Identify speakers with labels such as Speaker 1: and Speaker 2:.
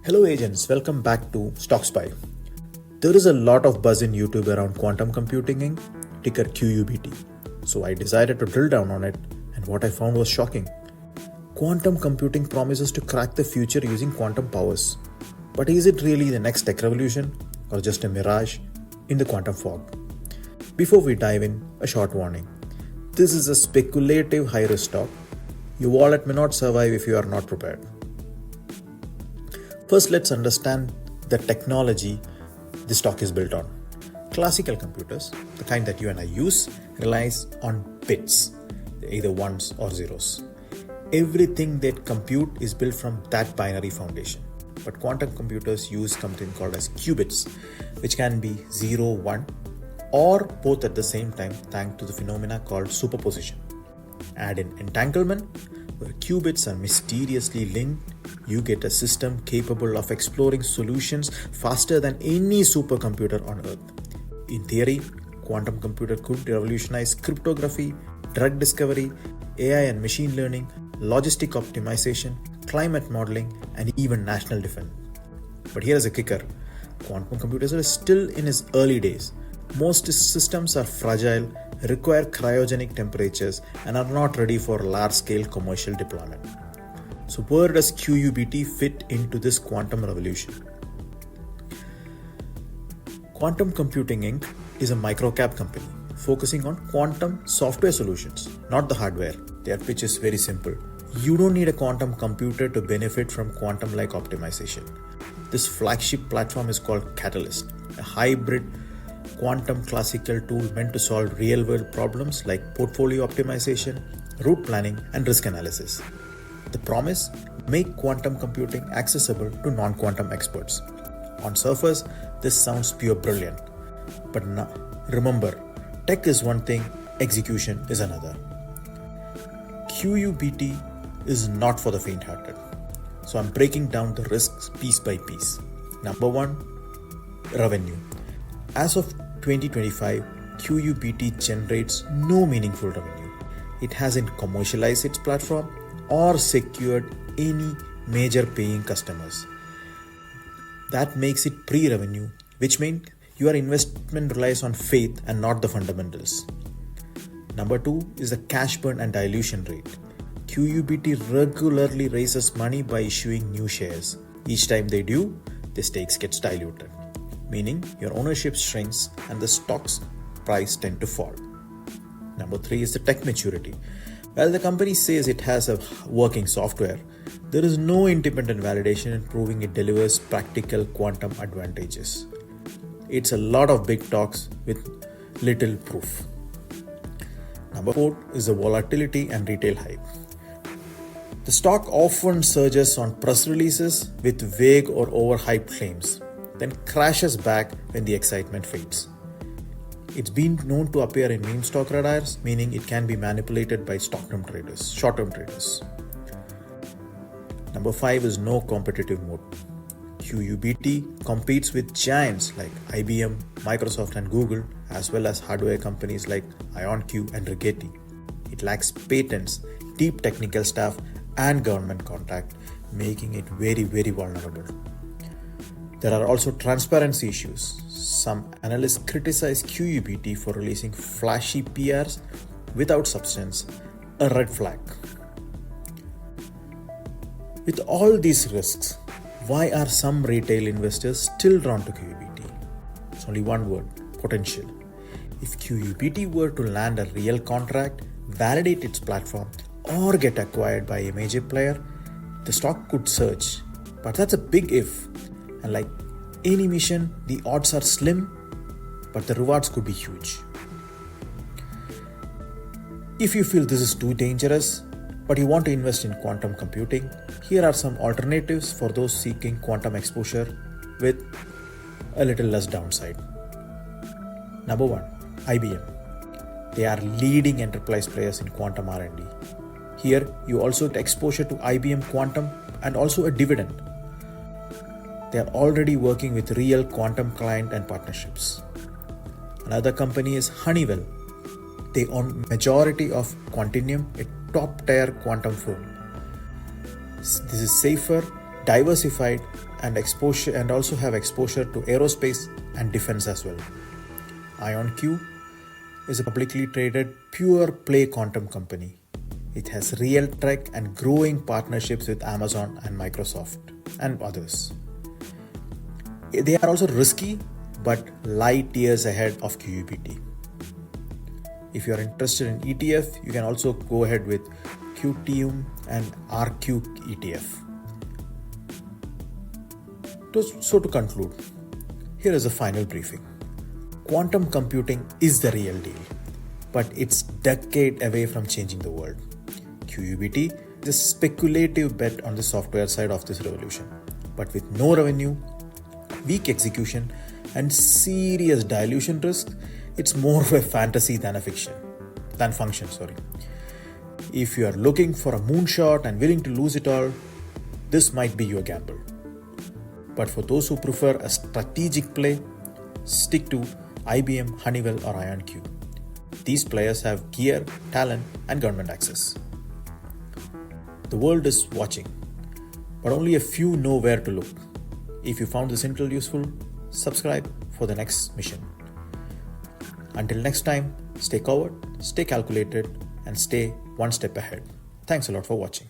Speaker 1: Hello agents, welcome back to Stock Spy. There is a lot of buzz in YouTube around quantum computing Inc., ticker QUBT. So I decided to drill down on it, and what I found was shocking. Quantum computing promises to crack the future using quantum powers. But is it really the next tech revolution or just a mirage in the quantum fog? Before we dive in, a short warning. This is a speculative high-risk stock. Your wallet may not survive if you are not prepared. First, let's understand the technology the stock is built on. Classical computers, the kind that you and I use, relies on bits, either ones or zeros. Everything that compute is built from that binary foundation. But quantum computers use something called as qubits, which can be 0, 1, or both at the same time thanks to the phenomena called superposition. Add in entanglement, where qubits are mysteriously linked, you get a system capable of exploring solutions faster than any supercomputer on Earth. In theory, quantum computer could revolutionize cryptography, drug discovery, AI and machine learning, logistic optimization, climate modeling, and even national defense. But here's a kicker. Quantum computers are still in its early days. Most systems are fragile, require cryogenic temperatures, and are not ready for large-scale commercial deployment. So where does QUBT fit into this quantum revolution? Quantum Computing Inc. is a microcap company focusing on quantum software solutions, not the hardware. Their pitch is very simple. You don't need a quantum computer to benefit from quantum-like optimization. This flagship platform is called Catalyst, a hybrid quantum classical tool meant to solve real-world problems like portfolio optimization, route planning, and risk analysis. The promise: make quantum computing accessible to non-quantum experts. On surface, this sounds pure brilliant. But remember, tech is one thing, execution is another. QUBT is not for the faint-hearted. So I'm breaking down the risks piece by piece. Number 1, revenue. As of 2025, QUBT generates no meaningful revenue. It hasn't commercialized its platform or secured any major paying customers. That makes it pre-revenue, which means your investment relies on faith and not the fundamentals. Number 2 is the cash burn and dilution rate. QUBT regularly raises money by issuing new shares. Each time they do, the stakes gets diluted, meaning your ownership shrinks and the stock's price tend to fall. Number 3 is the tech maturity. While the company says it has a working software, there is no independent validation in proving it delivers practical quantum advantages. It's a lot of big talks with little proof. Number 4 is the volatility and retail hype. The stock often surges on press releases with vague or overhyped claims, then crashes back when the excitement fades. It's been known to appear in meme stock radars, meaning it can be manipulated by short-term traders. Number 5 is no competitive mode. QUBT competes with giants like IBM, Microsoft and Google, as well as hardware companies like IonQ and Rigetti. It lacks patents, deep technical staff, and government contact, making it very, very vulnerable. There are also transparency issues. Some analysts criticize QUBT for releasing flashy PRs without substance, a red flag. With all these risks, why are some retail investors still drawn to QUBT? It's only one word: potential. If QUBT were to land a real contract, validate its platform, or get acquired by a major player, the stock could surge. But that's a big if. And like any mission, the odds are slim, but the rewards could be huge. If you feel this is too dangerous, but you want to invest in quantum computing, here are some alternatives for those seeking quantum exposure with a little less downside. Number 1, IBM. They are leading enterprise players in quantum R&D. Here, you also get exposure to IBM Quantum and also a dividend. They are already working with real quantum client and partnerships. Another company is Honeywell. They own majority of Quantinuum, a top-tier quantum firm. This is safer, diversified, and also have exposure to aerospace and defense as well. IonQ is a publicly traded pure play quantum company. It has real tech and growing partnerships with Amazon and Microsoft and others. They are also risky but light years ahead of QUBT. If you are interested in ETF, you can also go ahead with QTUM and RQ ETF. So to conclude, here is a final briefing. Quantum computing is the real deal, but it's decade away from changing the world. QUBT is a speculative bet on the software side of this revolution, but with no revenue, weak execution, and serious dilution risk, it's more of a fantasy than function. If you are looking for a moonshot and willing to lose it all, this might be your gamble. But for those who prefer a strategic play, stick to IBM, Honeywell, or IonQ. These players have gear, talent, and government access. The world is watching, but only a few know where to look. If you found this intel useful, subscribe for the next mission. Until next time, stay covered, stay calculated, and stay one step ahead. Thanks a lot for watching.